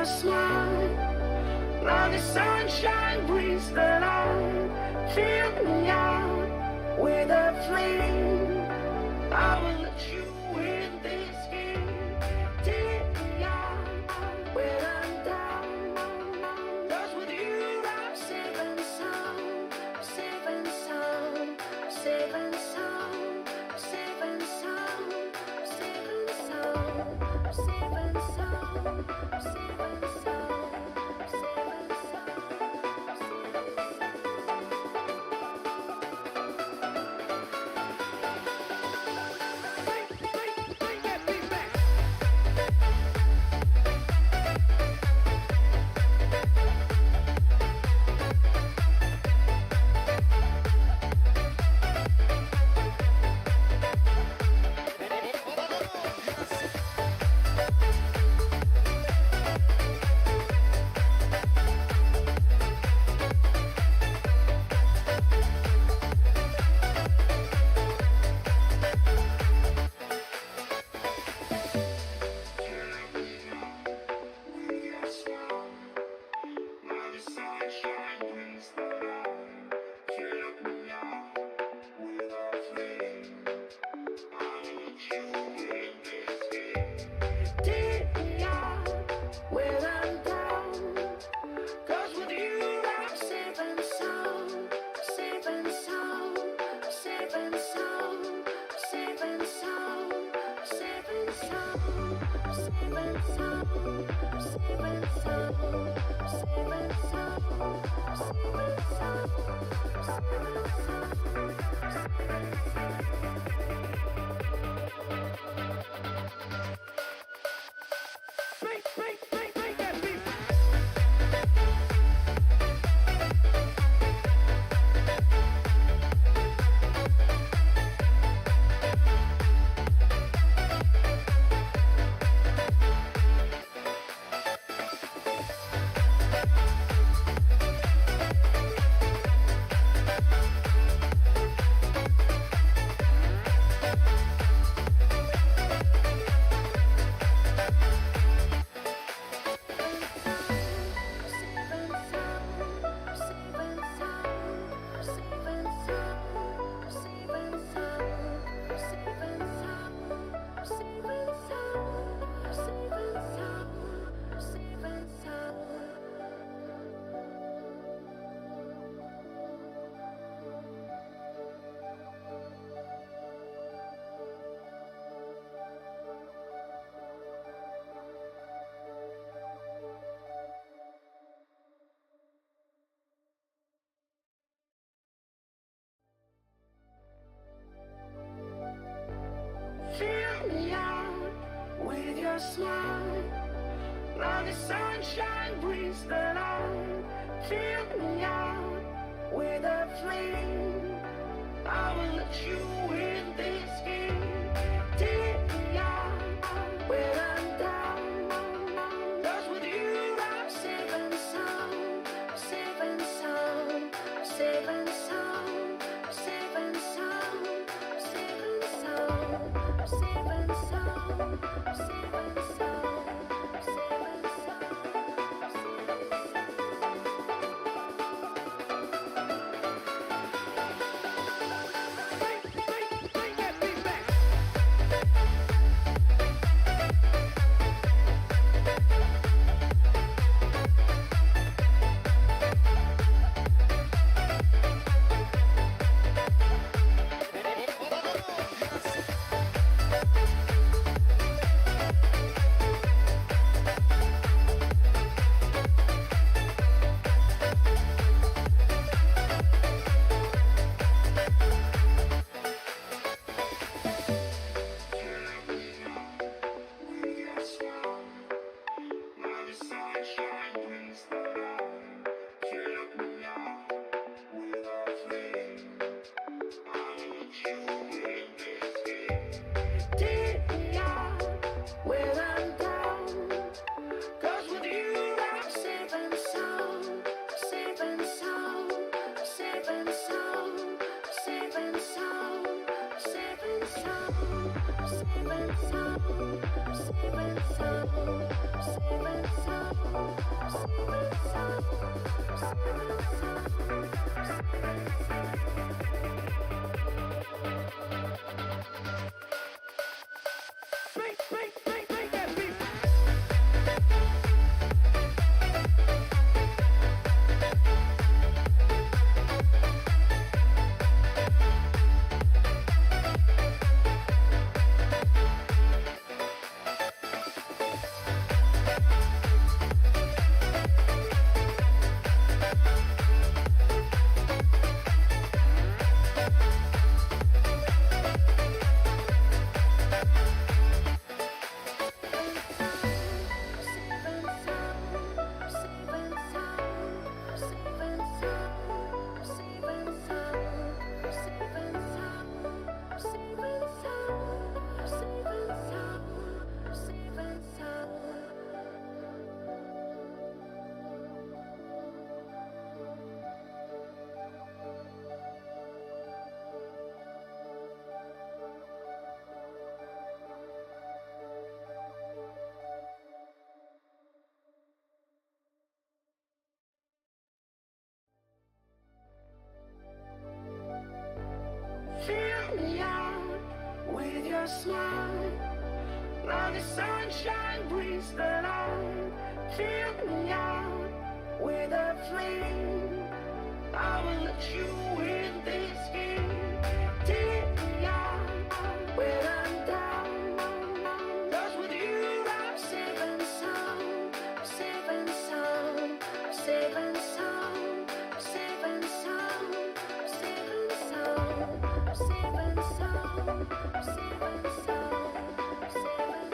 your smile. Now the sunshine brings the light. Fill me out with a flame. I will let you win this game. Take me out when I'm down. 'Cause with you I'm safe and sound. Safe and sound. Safe and sound. Safe and sound. Safe and sound. Safe and sound. Safe and sound. Safe and sound. Fill me out with your smile. Now the sunshine brings the light. Fill me out with a flame. I will let you win this game. Take me out when I'm down. 'Cause with you I'm safe and sound. Safe and sound. Safe and sound. Safe and sound. Safe and sound. Safe and sound. Safe and sound. Safe and sound. Safe and sound. Fill me out with your smile. Now the sunshine brings the light. Fill me out with a flame. I will let you in this game. Take me out when I'm down. 'Cause with you I'm safe and sound. Safe and sound. Safe and sound. Safe and sound. Safe and sound. Safe and sound. Safe and sound. Safe and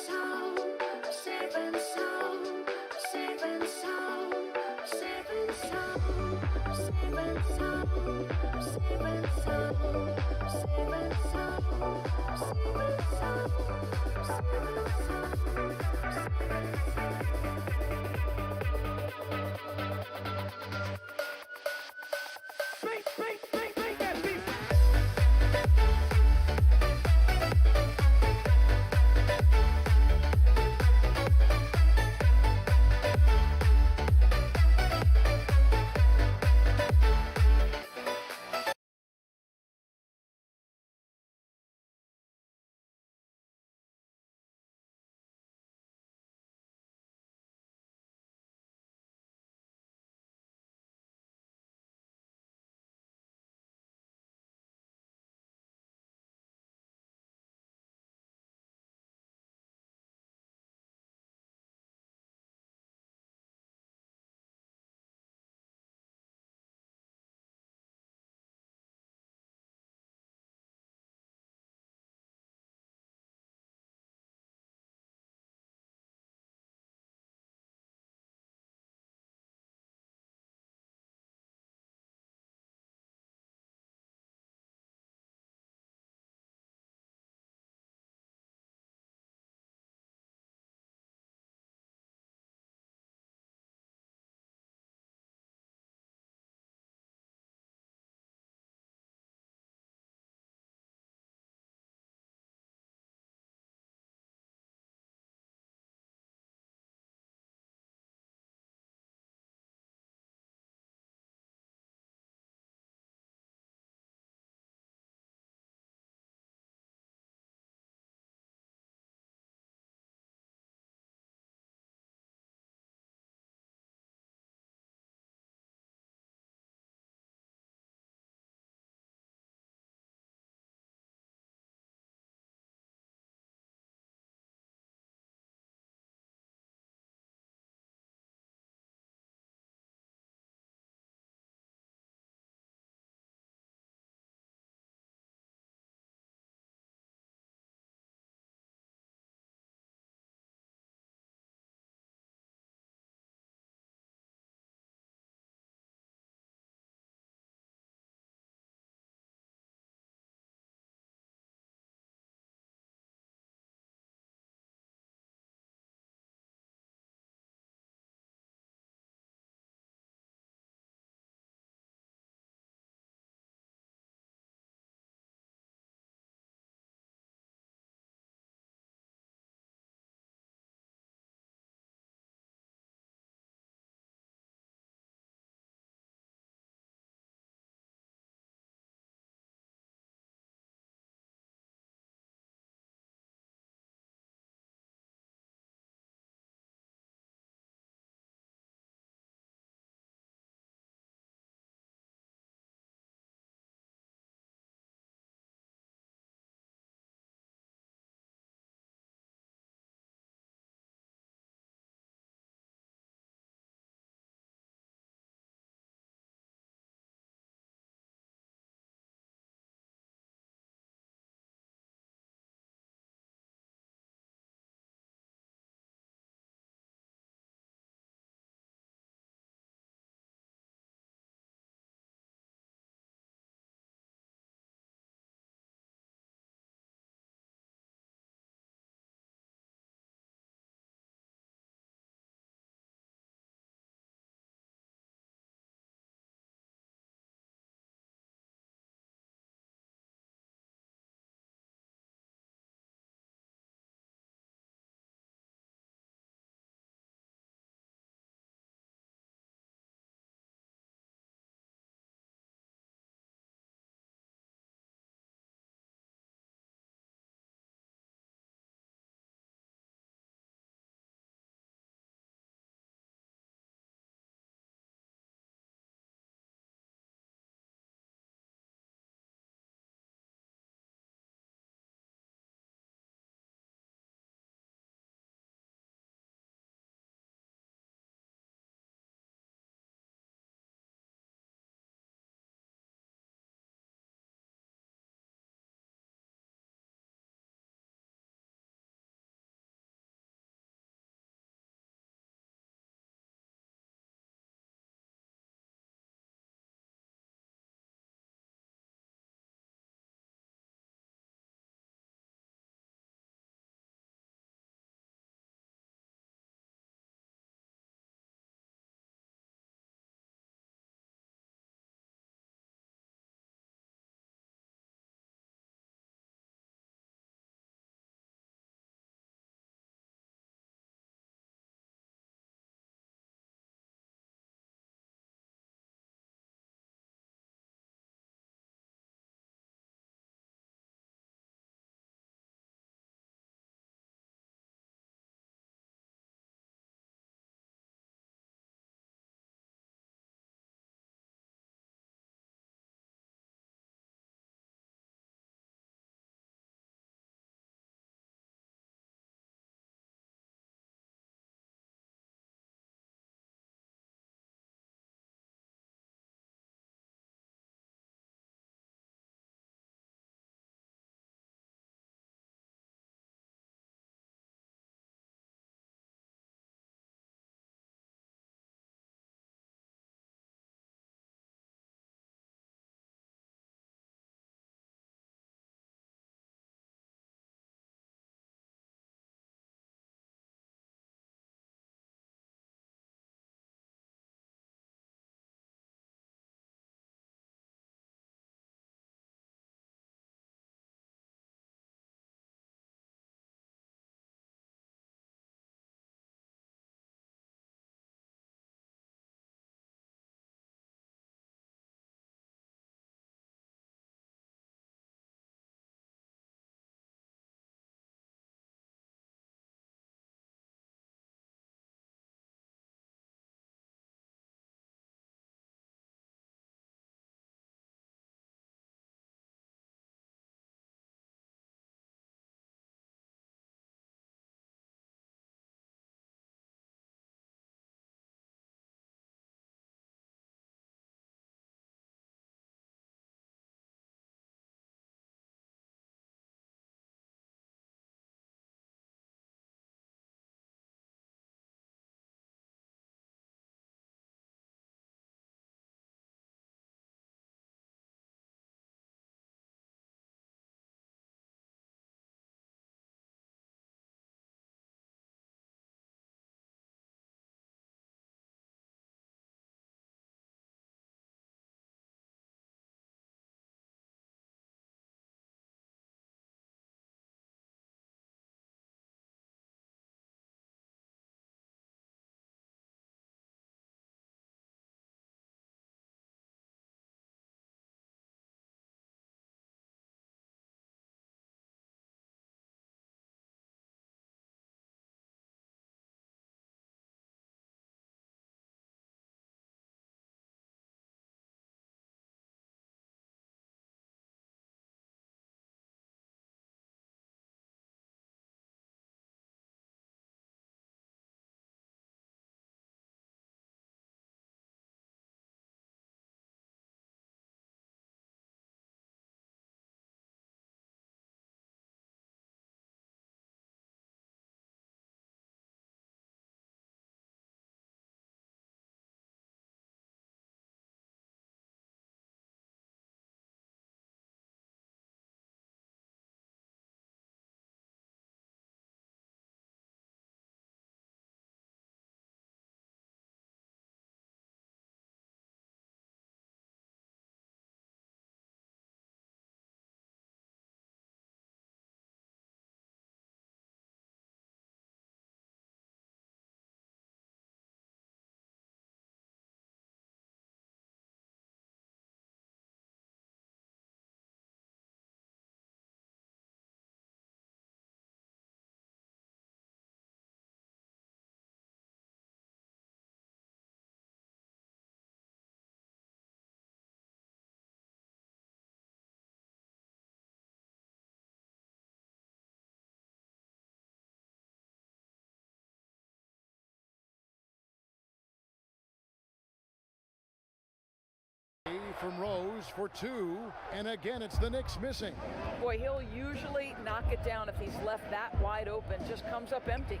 from Rose for 2, and again it's the Knicks missing. Boy, he'll usually knock it down if he's left that wide open. Just comes up empty.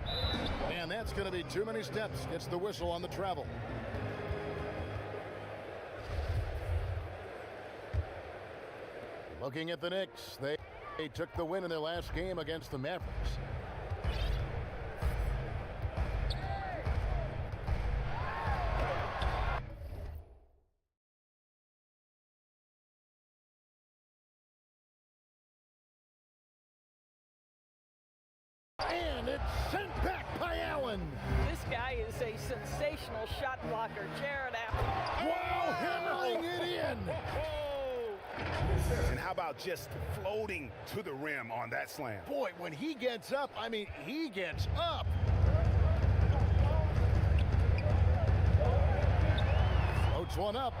And that's going to be too many steps. Gets the whistle on the travel. Looking at the Knicks, they took the win in their last game against the Mavericks. And it's sent back by Allen. This guy is a sensational shot blocker, Jared Allen. Wow, hammering it in. And how about just floating to the rim on that slam? Boy, when he gets up, I mean, he gets up. Floats one up.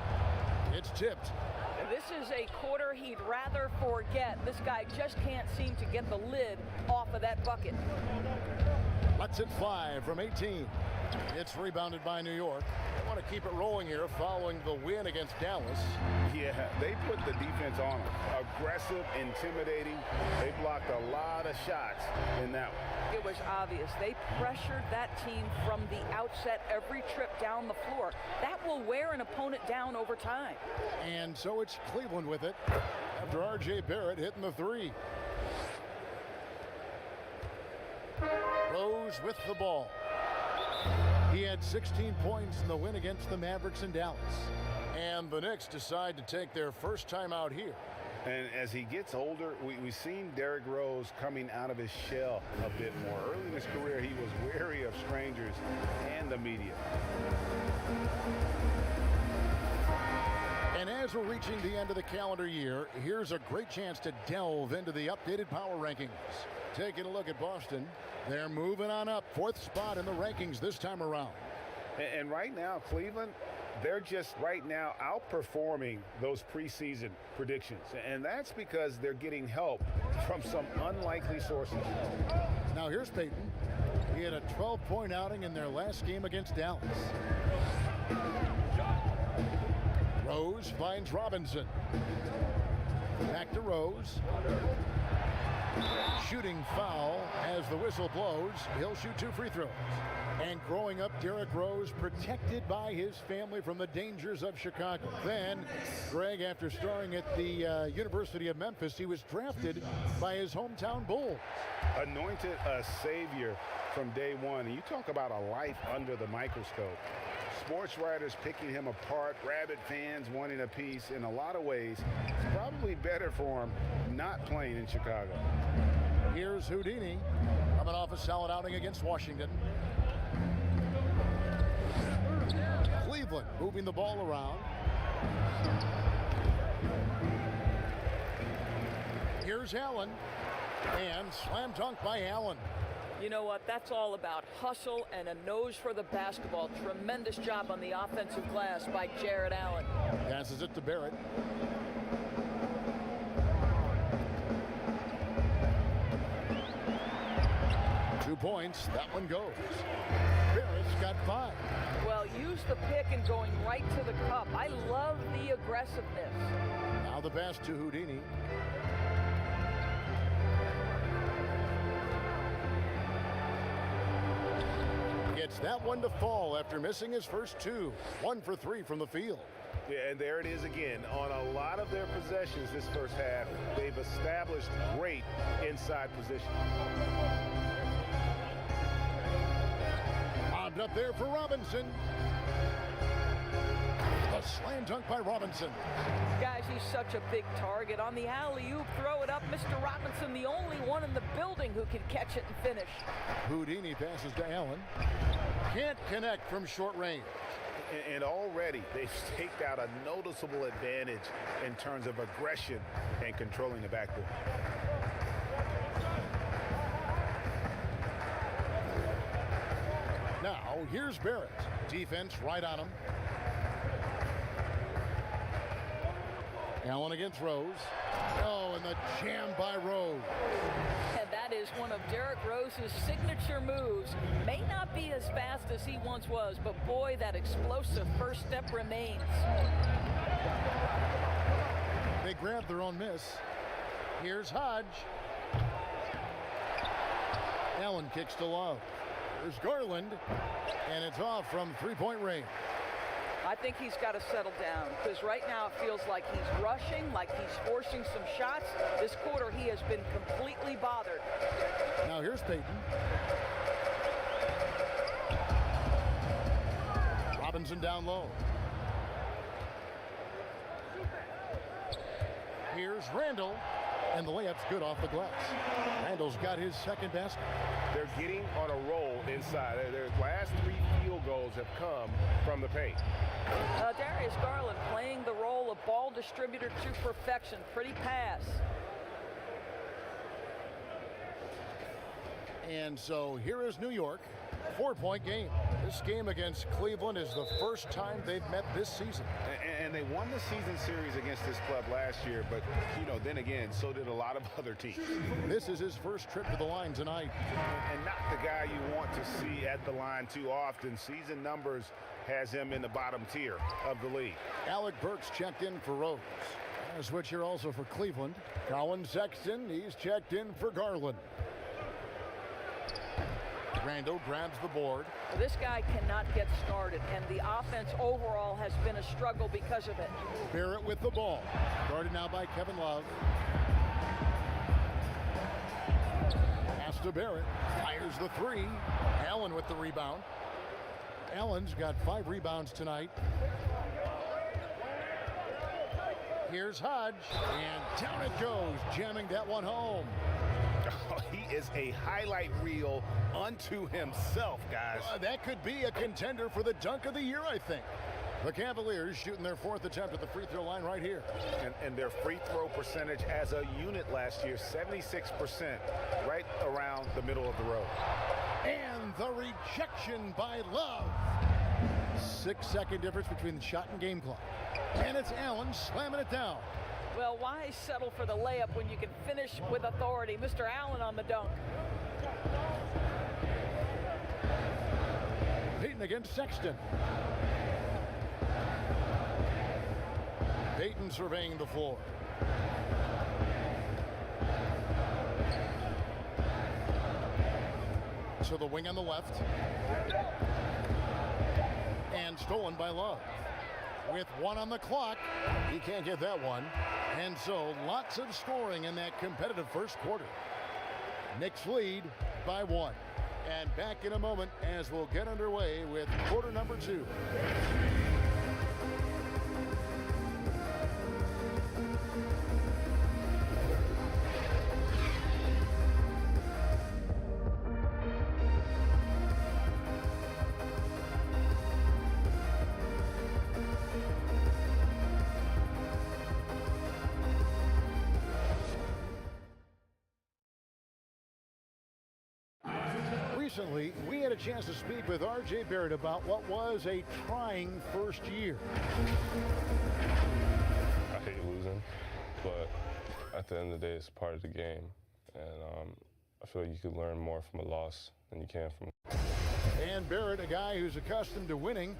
It's tipped. This is a quarter he'd rather forget. This guy just can't seem to get the lid off of that bucket. Lets it fly from 18. It's rebounded by New York. They want to keep it rolling here following the win against Dallas. Yeah, they put the defense on them. Aggressive, intimidating. They blocked a lot of shots in that one. It was obvious. They pressured that team from the outset every trip down the floor. That will wear an opponent down over time. And so it's Cleveland with it after R.J. Barrett hitting the 3. Rose with the ball. He had 16 points in the win against the Mavericks in Dallas. And the Knicks decide to take their first time out here. And as he gets older, we've seen Derrick Rose coming out of his shell a bit more. Early in his career, he was wary of strangers and the media. And as we're reaching the end of the calendar year, here's a great chance to delve into the updated power rankings. Taking a look at Boston, they're moving on up, 4th spot in the rankings this time around. And right now, Cleveland, they're just right now outperforming those preseason predictions. And that's because they're getting help from some unlikely sources. Now here's Peyton. He had a 12-point outing in their last game against Dallas. Rose finds Robinson. Back to Rose. Shooting foul as the whistle blows. He'll shoot 2 free throws. And growing up, Derrick Rose protected by his family from the dangers of Chicago. Then, Greg, after starring at the University of Memphis, he was drafted by his hometown Bulls. Anointed a savior from day one. And you talk about a life under the microscope. Sports writers picking him apart, rabid fans wanting a piece. In a lot of ways, it's probably better for him not playing in Chicago. Here's Houdini coming off a solid outing against Washington. Cleveland moving the ball around. Here's Allen, and slam dunk by Allen. You know what? That's all about hustle and a nose for the basketball. Tremendous job on the offensive glass by Jared Allen. Passes it to Barrett. Points, that one goes. Barrett's got 5. Well, use the pick and going right to the cup. I love the aggressiveness. Now the pass to Houdini. Gets that one to fall after missing his first 2. 1 for 3 from the field. Yeah, and there it is again. On a lot of their possessions this first half, they've established great inside position. Up there for Robinson. A slam dunk by Robinson. Guys, he's such a big target. On the alley-oop, throw it up. Mr. Robinson, the only one in the building who can catch it and finish. Houdini passes to Allen. Can't connect from short range. And already they've staked out a noticeable advantage in terms of aggression and controlling the backcourt. Now, here's Barrett. Defense right on him. Allen against Rose. Oh, and the jam by Rose. And that is one of Derrick Rose's signature moves. May not be as fast as he once was, but boy, that explosive first step remains. They grab their own miss. Here's Hodge. Allen kicks to Love. There's Garland, and it's off from three-point range. I think he's got to settle down because right now it feels like he's rushing, like he's forcing some shots. This quarter he has been completely bothered. Now here's Payton. Robinson down low. Here's Randle, and the layup's good off the glass. Randle's got his second basket. They're getting on a roll inside. Their last 3 field goals have come from the paint. Darius Garland playing the role of ball distributor to perfection. Pretty pass. And so here is New York. 4-point game. This game against Cleveland is the first time they've met this season. And they won the season series against this club last year, but, you know, then again, so did a lot of other teams. This is his first trip to the line tonight. And not the guy you want to see at the line too often. Season numbers has him in the bottom tier of the league. Alec Burks checked in for Rose. A switch here also for Cleveland. Colin Sexton, he's checked in for Garland. Randle grabs the board. This guy cannot get started, and the offense overall has been a struggle because of it. Barrett with the ball. Guarded now by Kevin Love. Pass to Barrett. Fires the three. Allen with the rebound. Allen's got 5 rebounds tonight. Here's Hodge, and down it goes, jamming that one home. He is a highlight reel unto himself, guys. That could be a contender for the dunk of the year, I think. The Cavaliers shooting their 4th attempt at the free throw line right here. And their free throw percentage as a unit last year, 76%, right around the middle of the road. And the rejection by Love. 6-second difference between the shot and game clock. And it's Allen slamming it down. Well, why settle for the layup when you can finish with authority? Mr. Allen on the dunk. Payton against Sexton. Payton surveying the floor. To the wing on the left. And stolen by Love. With 1 on the clock, he can't get that one. And so lots of scoring in that competitive first quarter. Knicks lead by 1. And back in a moment as we'll get underway with quarter number 2. Recently, we had a chance to speak with R.J. Barrett about what was a trying first year. I hate losing, but at the end of the day, it's part of the game. And I feel like you can learn more from a loss than you can from. And Barrett, a guy who's accustomed to winning,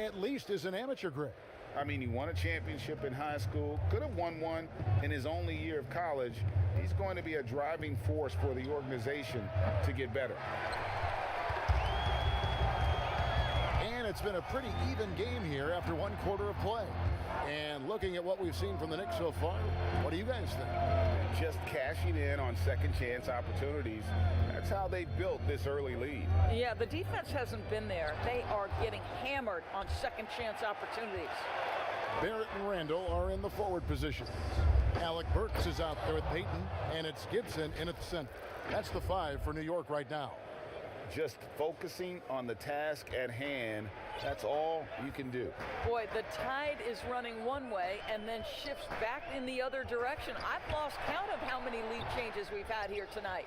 at least as an amateur grade. I mean, he won a championship in high school, could have won one in his only year of college. He's going to be a driving force for the organization to get better. And it's been a pretty even game here after 1 quarter of play. And looking at what we've seen from the Knicks so far, what do you guys think? Just cashing in on second chance opportunities. That's how they built this early lead. Yeah, the defense hasn't been there. They are getting hammered on second chance opportunities. Barrett and Randle are in the forward positions. Alec Burks is out there with Payton, and it's Gibson in at the center. That's the 5 for New York right now. Just focusing on the task at hand, that's all you can do. Boy, the tide is running one way and then shifts back in the other direction. I've lost count of how many lead changes we've had here tonight.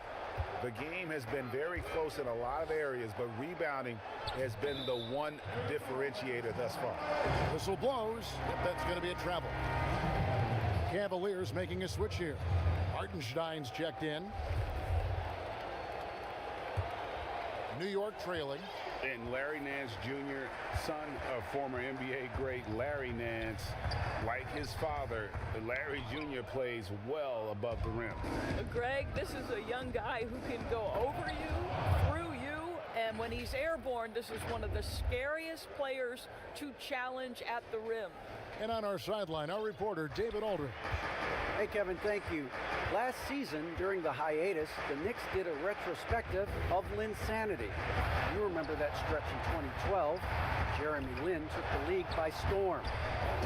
The game has been very close in a lot of areas, but rebounding has been the one differentiator thus far. Whistle blows. Yep, that's going to be a travel. Cavaliers making a switch here. Hartenstein's checked in. New York trailing. And Larry Nance Jr., son of former NBA great Larry Nance, like his father, Larry Jr. plays well above the rim. Greg, this is a young guy who can go over you, through you, and when he's airborne, this is one of the scariest players to challenge at the rim. And on our sideline, our reporter, David Aldridge. Hey, Kevin, thank you. Last season, during the hiatus, the Knicks did a retrospective of Linsanity. You remember that stretch in 2012. Jeremy Lin took the league by storm.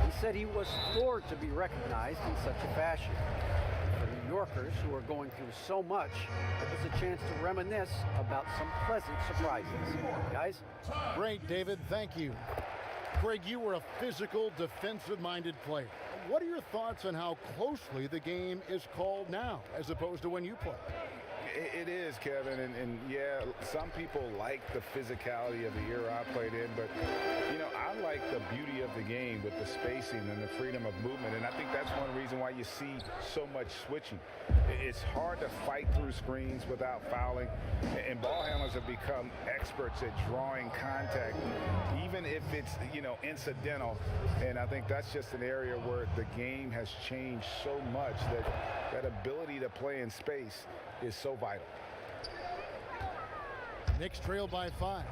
He said he was floored to be recognized in such a fashion. For New Yorkers who are going through so much, it was a chance to reminisce about some pleasant surprises. Guys? Great, David. Thank you. Greg, you were a physical, defensive-minded player. What are your thoughts on how closely the game is called now as opposed to when you played? It is, Kevin, and yeah, some people like the physicality of the era I played in, but, you know, I like the beauty of the game with the spacing and the freedom of movement, and I think that's one reason why you see so much switching. It's hard to fight through screens without fouling, and ball handlers have become experts at drawing contact, even if it's, you know, incidental, and I think that's just an area where the game has changed so much that ability to play in space is so vital. Knicks trail by 5.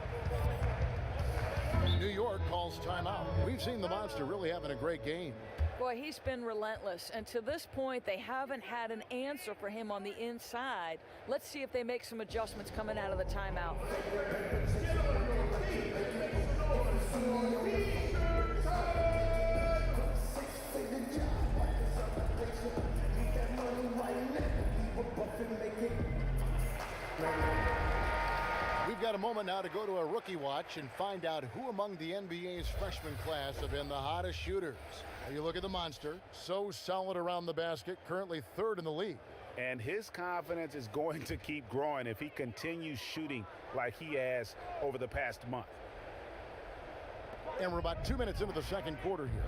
New York calls timeout. We've seen the monster really having a great game. Boy, he's been relentless, and to this point, they haven't had an answer for him on the inside. Let's see if they make some adjustments coming out of the timeout. We've got a moment now to go to a rookie watch and find out who among the NBA's freshman class have been the hottest shooters. Now you look at the monster, so solid around the basket, currently 3rd in the league. And his confidence is going to keep growing if he continues shooting like he has over the past month. And we're about 2 minutes into the second quarter here.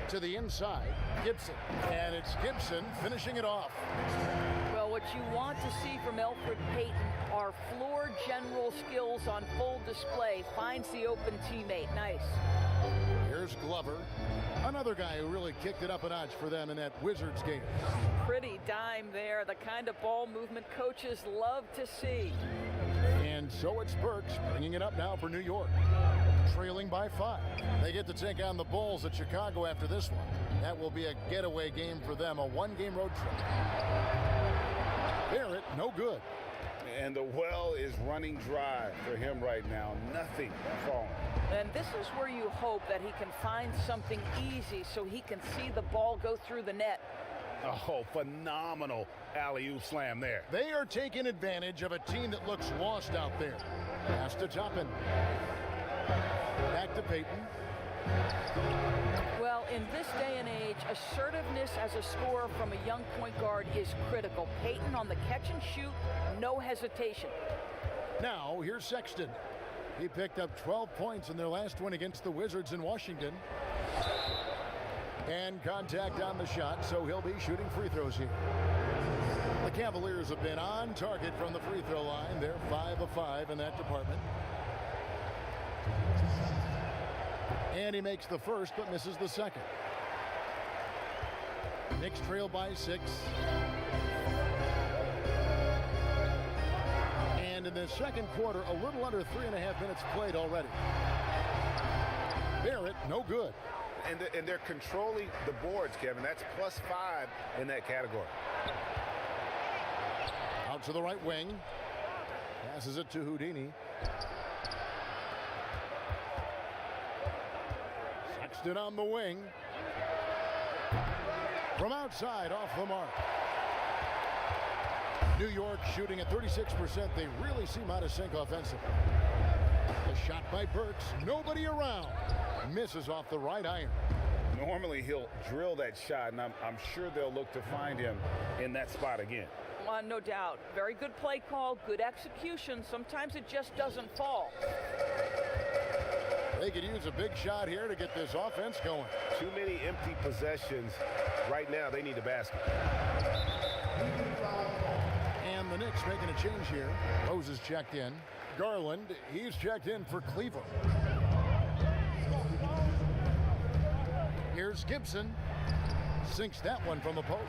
To the inside, Gibson. And it's Gibson finishing it off. Well, what you want to see from Elfrid Payton are floor general skills on full display. Finds the open teammate. Nice. Here's Glover, another guy who really kicked it up a notch for them in that Wizards game. Pretty dime there. The kind of ball movement coaches love to see. And so it's Burks bringing it up now for New York. Trailing by 5. They get to take on the Bulls at Chicago after this one. That will be a getaway game for them, a 1-game road trip. Barrett, no good. And the well is running dry for him right now. Nothing falling. And this is where you hope that he can find something easy so he can see the ball go through the net. Oh, phenomenal alley-oop slam there. They are taking advantage of a team that looks lost out there. Pass to Toppin. Back to Payton. Well, in this day and age, assertiveness as a scorer from a young point guard is critical. Payton on the catch and shoot, no hesitation. Now, here's Sexton. He picked up 12 points in their last win against the Wizards in Washington. And contact on the shot, so he'll be shooting free throws here. The Cavaliers have been on target from the free throw line. They're 5 of 5 in that department. And he makes the first, but misses the second. Knicks trail by 6. And in the second quarter, a little under 3.5 minutes played already. Barrett, no good. And they're controlling the boards, Kevin. That's +5 in that category. Out to the right wing. Passes it to Houdini. Sexton on the wing. From outside, off the mark. New York shooting at 36%. They really seem out of sync offensively. The shot by Burks. Nobody around. Misses off the right iron. Normally he'll drill that shot, and I'm sure they'll look to find him in that spot again. No doubt. Very good play call, good execution. Sometimes it just doesn't fall. They could use a big shot here to get this offense going. Too many empty possessions. Right now, they need a basket. And the Knicks making a change here. Rose is checked in. Garland, he's checked in for Cleveland. Here's Gibson. Sinks that one from the post.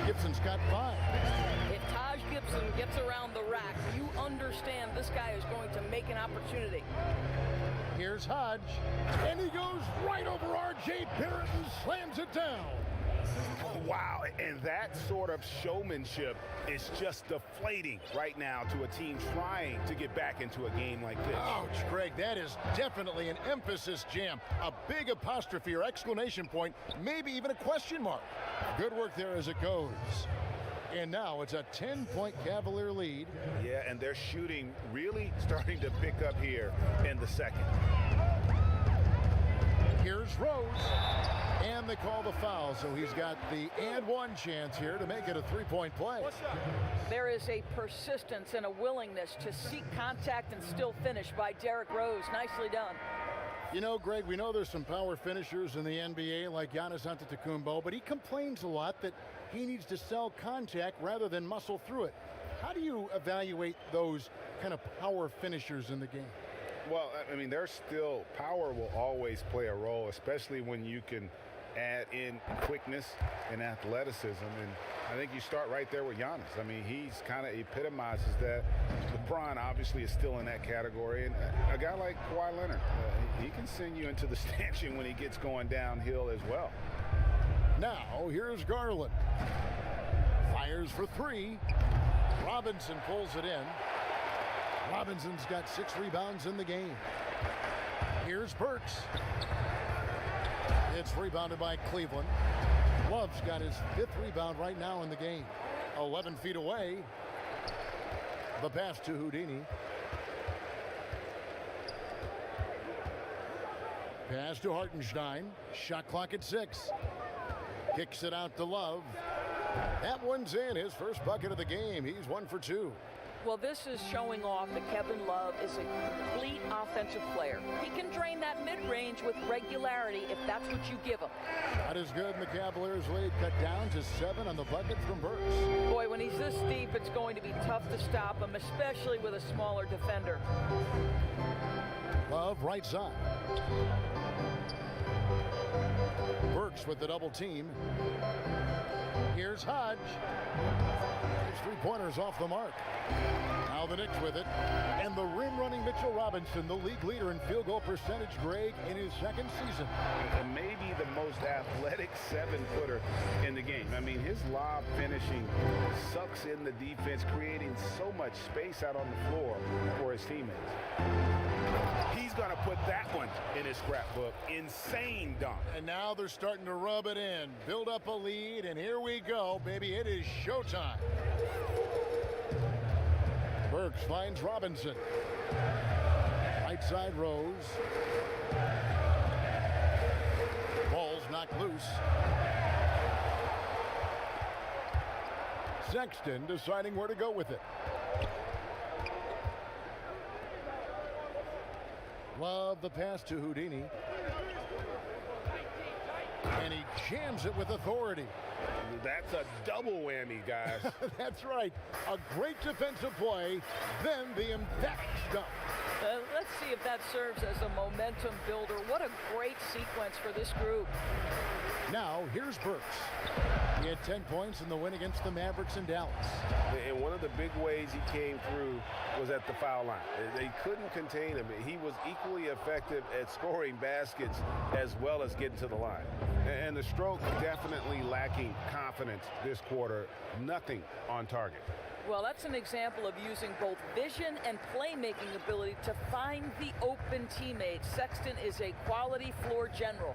Gibson's got 5. If Taj Gibson gets around the rack, you understand this guy is going to make an opportunity. Here's Hodge, and he goes right over R.J. Barrett and slams it down. Wow, and that sort of showmanship is just deflating right now to a team trying to get back into a game like this. Ouch, Greg, that is definitely an emphasis jam. A big apostrophe or exclamation point, maybe even a question mark. Good work there as it goes. And now it's a 10-point Cavalier lead. Yeah, and their shooting really starting to pick up here in the second. Here's Rose. And they call the foul, so he's got the and one chance here to make it a 3-point play. There is a persistence and a willingness to seek contact and still finish by Derrick Rose. Nicely done. You know, Greg, we know there's some power finishers in the NBA like Giannis Antetokounmpo, but he complains a lot that he needs to sell contact rather than muscle through it. How do you evaluate those kind of power finishers in the game? Well, I mean, there's still power will always play a role, especially when you can add in quickness and athleticism. And I think you start right there with Giannis. I mean, he's kind of epitomizes that. LeBron obviously is still in that category. And a guy like Kawhi Leonard, he can send you into the stanchion when he gets going downhill as well. Now, here's Garland. Fires for 3. Robinson pulls it in. Robinson's got 6 rebounds in the game. Here's Burks. It's rebounded by Cleveland. Love's got his 5th rebound right now in the game. 11 feet away. The pass to Houdini. Pass to Hartenstein. Shot clock at 6. Kicks it out to Love. That one's in. His first bucket of the game. He's 1 for 2. Well, this is showing off that Kevin Love is a complete offensive player. He can drain that mid-range with regularity if that's what you give him. That is good, and the Cavaliers lead cut down to 7 on the bucket from Burks. Boy, when he's this deep, it's going to be tough to stop him, especially with a smaller defender. Love right side. Burks with the double team. Here's Hodge. His 3-pointers off the mark. Now the Knicks with it. And the rim-running Mitchell Robinson, the league leader in field goal percentage, Greg, in his 2nd season. And maybe the most athletic 7-footer in the game. I mean, his lob finishing sucks in the defense, creating so much space out on the floor for his teammates. He's going to put that one in his scrapbook. Insane dunk. And now they're starting to rub it in, build up a lead, and here we go, baby. It is showtime. Burks finds Robinson. Right side Rose. Ball's knocked loose. Sexton deciding where to go with it. Love the pass to Houdini. And he jams it with authority. That's a double whammy, guys. That's right. A great defensive play, then the emphatic dump. Let's see if that serves as a momentum builder. What a great sequence for this group. Now, here's Burks. He had 10 points in the win against the Mavericks in Dallas. And one of the big ways he came through was at the foul line. They couldn't contain him. He was equally effective at scoring baskets as well as getting to the line. And the stroke definitely lacking confidence this quarter. Nothing on target. Well, that's an example of using both vision and playmaking ability to find the open teammates. Sexton is a quality floor general.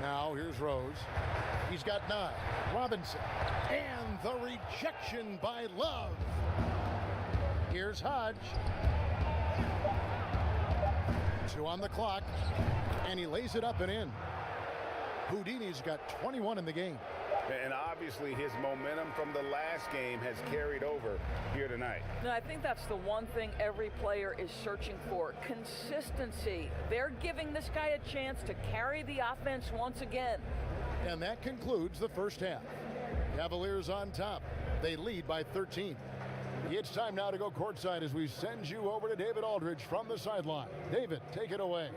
Now here's Rose. He's got 9. Robinson. And the rejection by Love. Here's Hodge. 2 on the clock. And he lays it up and in. Houdini's got 21 in the game. And obviously his momentum from the last game has carried over here tonight. Now, I think that's the one thing every player is searching for. Consistency. They're giving this guy a chance to carry the offense once again. And that concludes the first half. Cavaliers on top. They lead by 13. It's time now to go courtside as we send you over to David Aldridge from the sideline. David, take it away.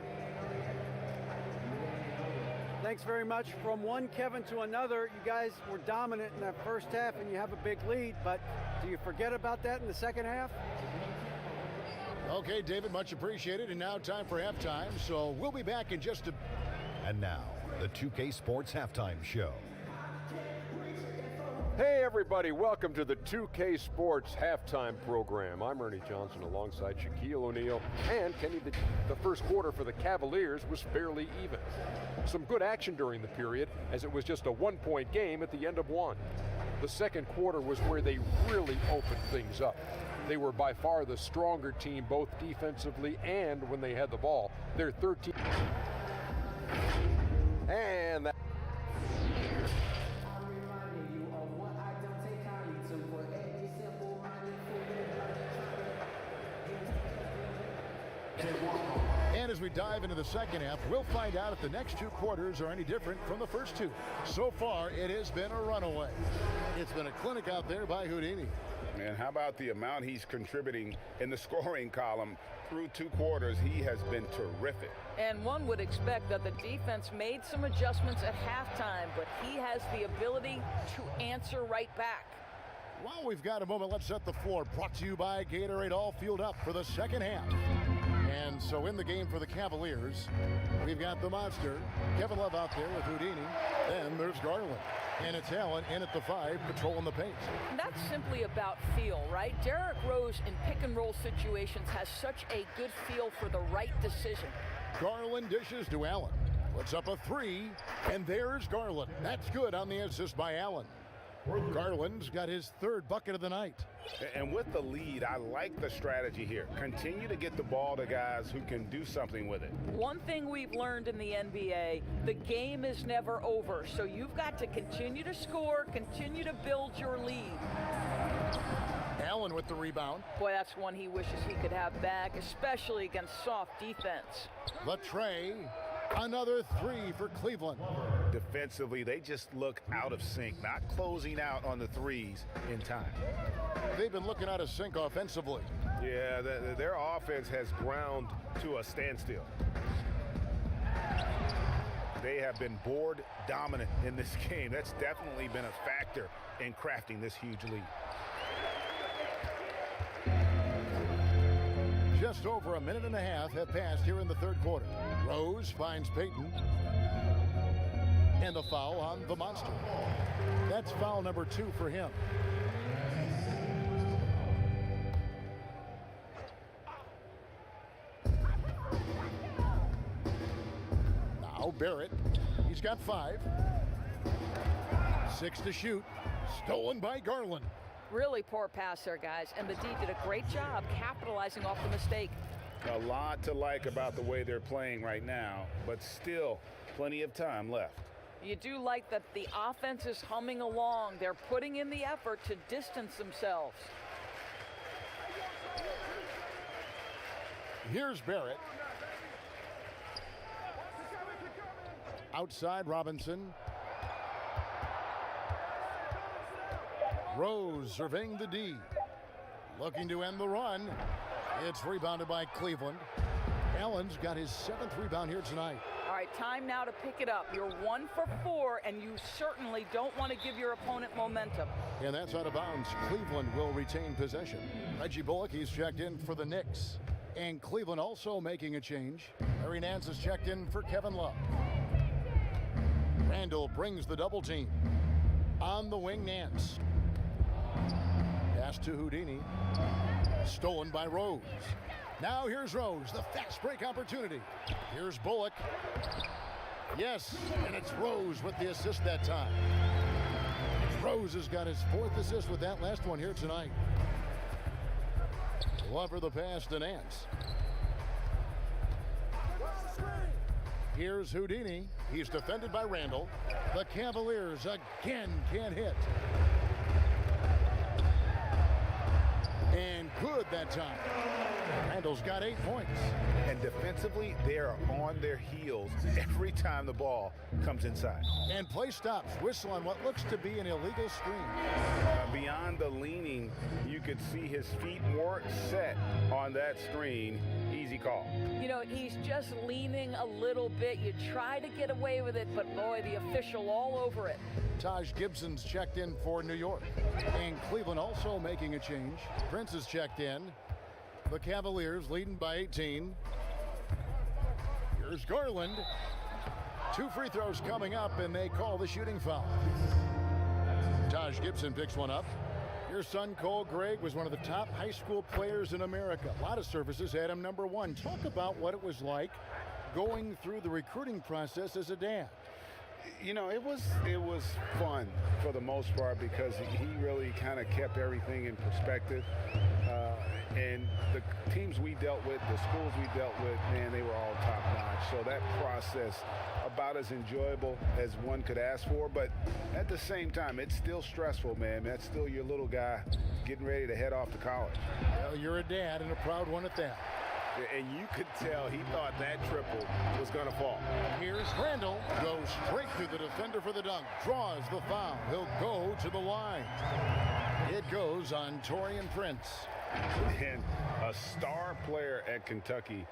Thanks very much. From one Kevin to another, you guys were dominant in that first half and you have a big lead, but do you forget about that in the second half? Okay, David, much appreciated. And now time for halftime, so we'll be back in just a... And now, the 2K Sports Halftime Show. Hey everybody, welcome to the 2K Sports Halftime Program. I'm Ernie Johnson alongside Shaquille O'Neal and Kenny. The first quarter for the Cavaliers was fairly even. Some good action during the period as it was just a one-point game at the end of one. The second quarter was where they really opened things up. They were by far the stronger team both defensively and when they had the ball. They're 13. And that And as we dive into the second half, we'll find out if the next two quarters are any different from the first two. So far, it has been a runaway. It's been a clinic out there by Houdini. And how about the amount he's contributing in the scoring column? Through two quarters, he has been terrific. And one would expect that the defense made some adjustments at halftime, but he has the ability to answer right back. While we've got a moment, let's set the floor. Brought to you by Gatorade, all fueled up for the second half. And so in the game for the Cavaliers, we've got the monster, Kevin Love out there with Houdini. Then there's Garland. And it's Allen in at the 5, patrolling the paint. And that's simply about feel, right? Derrick Rose in pick-and-roll situations has such a good feel for the right decision. Garland dishes to Allen. Puts up a 3, and there's Garland. That's good on the assist by Allen. Garland's got his third bucket of the night. And with the lead, I like the strategy here. Continue to get the ball to guys who can do something with it. One thing we've learned in the NBA, the game is never over. So you've got to continue to score, continue to build your lead. Allen with the rebound. Boy, that's one he wishes he could have back, especially against soft defense. The tray. Another 3 for Cleveland. Defensively, they just look out of sync, not closing out on the threes in time. They've been looking out of sync offensively. Yeah, their offense has ground to a standstill. They have been board dominant in this game. That's definitely been a factor in crafting this huge lead. Just over a minute and a half have passed here in the third quarter. Rose finds Payton. And the foul on the monster. That's foul number 2 for him. Now Barrett. He's got 5. 6 to shoot. Stolen by Garland. Really poor pass there, guys, and the D did a great job capitalizing off the mistake. A lot to like about the way they're playing right now, but still plenty of time left. You do like that the offense is humming along. They're putting in the effort to distance themselves. Here's Barrett. Outside Robinson. Rose surveying the D. Looking to end the run. It's rebounded by Cleveland. Allen's got his 7th rebound here tonight. All right, time now to pick it up. You're 1 for 4, and you certainly don't want to give your opponent momentum. And that's out of bounds. Cleveland will retain possession. Reggie Bullock, he's checked in for the Knicks. And Cleveland also making a change. Harry Nance is checked in for Kevin Love. Randle brings the double team. On the wing, Nance. Pass to Houdini. Stolen by Rose. Now here's Rose, the fast break opportunity. Here's Bullock. Yes, and it's Rose with the assist that time. Rose has got his 4th assist with that last one here tonight. Lover the pass to Nance. Here's Houdini. He's defended by Randle. The Cavaliers again can't hit. And good that time. Randle's got 8 points. And defensively, they are on their heels every time the ball comes inside. And play stops. Whistle on what looks to be an illegal screen. Beyond the leaning, you could see his feet weren't set on that screen. Easy call. You know, he's just leaning a little bit. You try to get away with it, but boy, the official all over it. Taj Gibson's checked in for New York. And Cleveland also making a change. Prince is checked in. The Cavaliers leading by 18. Here's Garland. 2 free throws coming up, and they call the shooting foul. Taj Gibson picks one up. Your son, Cole Gregg, was one of the top high school players in America. A lot of services had him number 1. Talk about what it was like going through the recruiting process as a dad. You know, it was fun for the most part because he really kind of kept everything in perspective. And the teams we dealt with, the schools we dealt with, man, they were all top-notch. So that process, about as enjoyable as one could ask for. But at the same time, it's still stressful, man. That's still your little guy getting ready to head off to college. Well, you're a dad and a proud one at that. And you could tell he thought that triple was going to fall. Here's Randle. Goes straight through the defender for the dunk. Draws the foul. He'll go to the line. It goes on Taurean Prince. And a star player at Kentucky,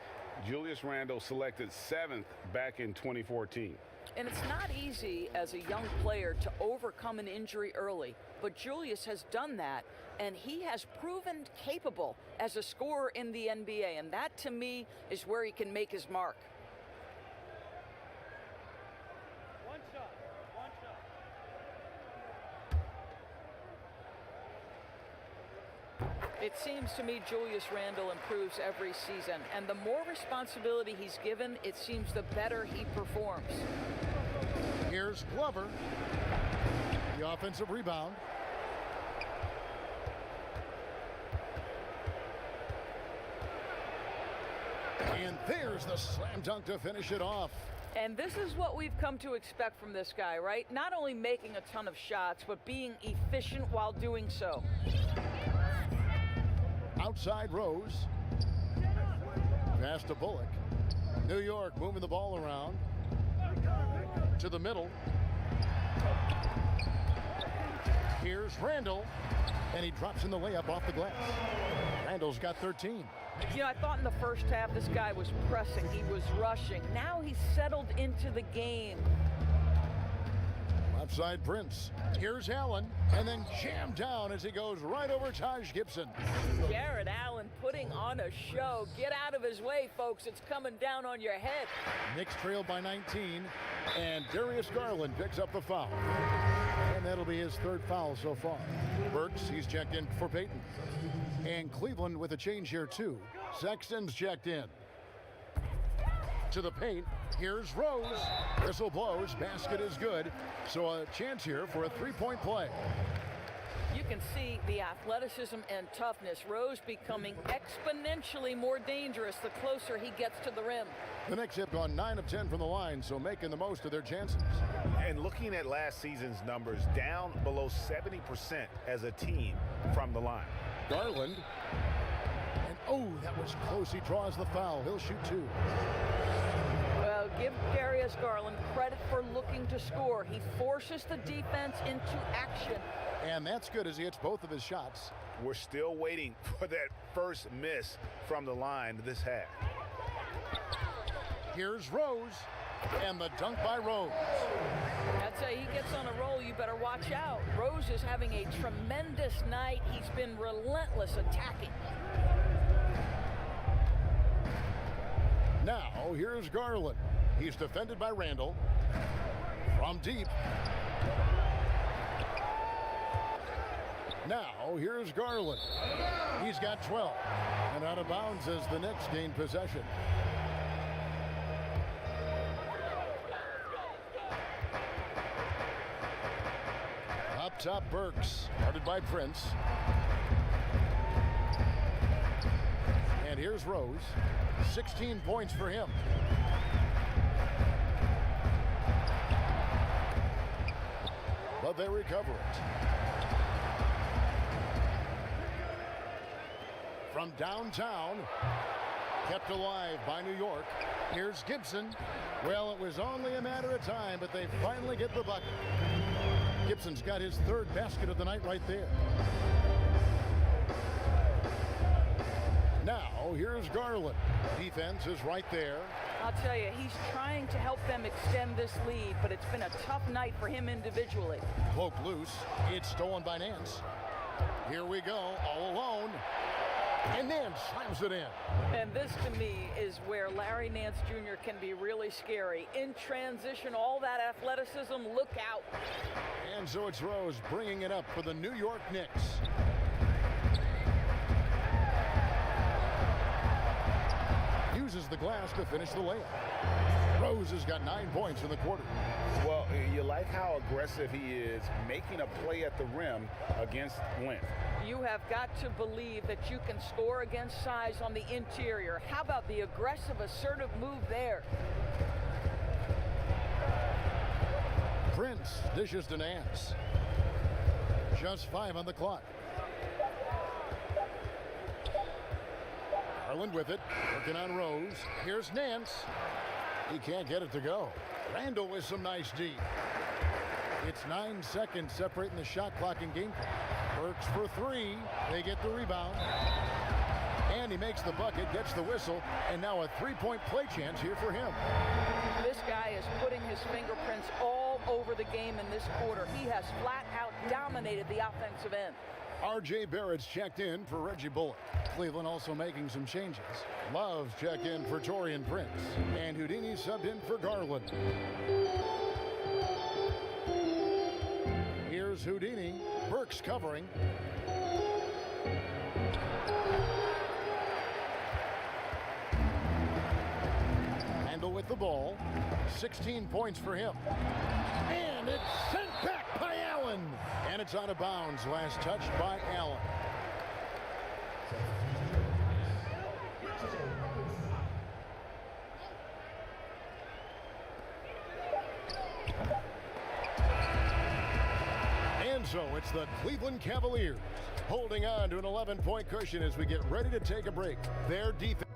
Julius Randle, selected 7th back in 2014. And it's not easy as a young player to overcome an injury early, but Julius has done that, and he has proven capable as a scorer in the NBA, and that, to me, is where he can make his mark. One shot. It seems to me Julius Randle improves every season, and the more responsibility he's given, it seems the better he performs. Here's Glover. The offensive rebound. And there's the slam dunk to finish it off. And this is what we've come to expect from this guy, right? Not only making a ton of shots, but being efficient while doing so. Outside Rose. Pass to Bullock. New York moving the ball around. To the middle. Here's Randle. And he drops in the layup off the glass. Randle's got 13. You know, I thought in the first half this guy was pressing, he was rushing. Now he's settled into the game. Left side Prince. Here's Allen, and then jammed down as he goes right over Taj Gibson. Jared Allen putting on a show. Get out of his way, folks. It's coming down on your head. Knicks trail by 19, and Darius Garland picks up the foul. And that'll be his 3rd foul so far. Burks, he's checked in for Peyton. And Cleveland with a change here, too. Sexton's checked in. To the paint. Here's Rose. Whistle blows. Basket is good. So a chance here for a 3-point play. You can see the athleticism and toughness. Rose becoming exponentially more dangerous the closer he gets to the rim. The Knicks have gone 9 of 10 from the line, so making the most of their chances. And looking at last season's numbers, down below 70% as a team from the line. Garland. And oh, that was close. He draws the foul. He'll shoot 2. Well, give Darius Garland credit for looking to score. He forces the defense into action. And that's good as he hits both of his shots. We're still waiting for that first miss from the line this half. Here's Rose. And the dunk by Rose. I'd say he gets on a roll, you better watch out. Rose is having a tremendous night. He's been relentless attacking. Now, here's Garland. He's defended by Randle. From deep. Now, here's Garland. He's got 12. And out of bounds as the Knicks gain possession. Up top, Burks. Guarded by Prince. And here's Rose. 16 points for him. But they recover it. from downtown. Kept alive by New York. Here's Gibson. Well, it was only a matter of time, but they finally get the bucket. Gibson's got his third basket of the night right there. Now, here's Garland. Defense is right there. I'll tell you, he's trying to help them extend this lead, but it's been a tough night for him individually. Poke loose. It's stolen by Nance. Here we go, all alone. And Nance slams it in. And this, to me, is where Larry Nance Jr. can be really scary. In transition, all that athleticism, look out. And so it's Rose bringing it up for the New York Knicks. Uses the glass to finish the layup. Rose has got 9 points in the quarter. Well, you like how aggressive he is making a play at the rim against length. You have got to believe that you can score against size on the interior. How about the aggressive, assertive move there? Prince dishes to Nance. Just 5 on the clock. Garland with it, working on Rose. Here's Nance. He can't get it to go. Randle with some nice D. It's 9 seconds separating the shot clock in game. Works for 3. They get the rebound. And he makes the bucket, gets the whistle, and now a 3-point play chance here for him. This guy is putting his fingerprints all over the game in this quarter. He has flat out dominated the offensive end. R.J. Barrett's checked in for Reggie Bullock. Cleveland also making some changes. Love's checked in for Taurean Prince. And Houdini subbed in for Garland. Here's Houdini. Burks covering. Handle with the ball. 16 points for him. And it's sent back by Allen. And it's out of bounds. Last touch by Allen. And so it's the Cleveland Cavaliers holding on to an 11-point cushion as we get ready to take a break. Their defense.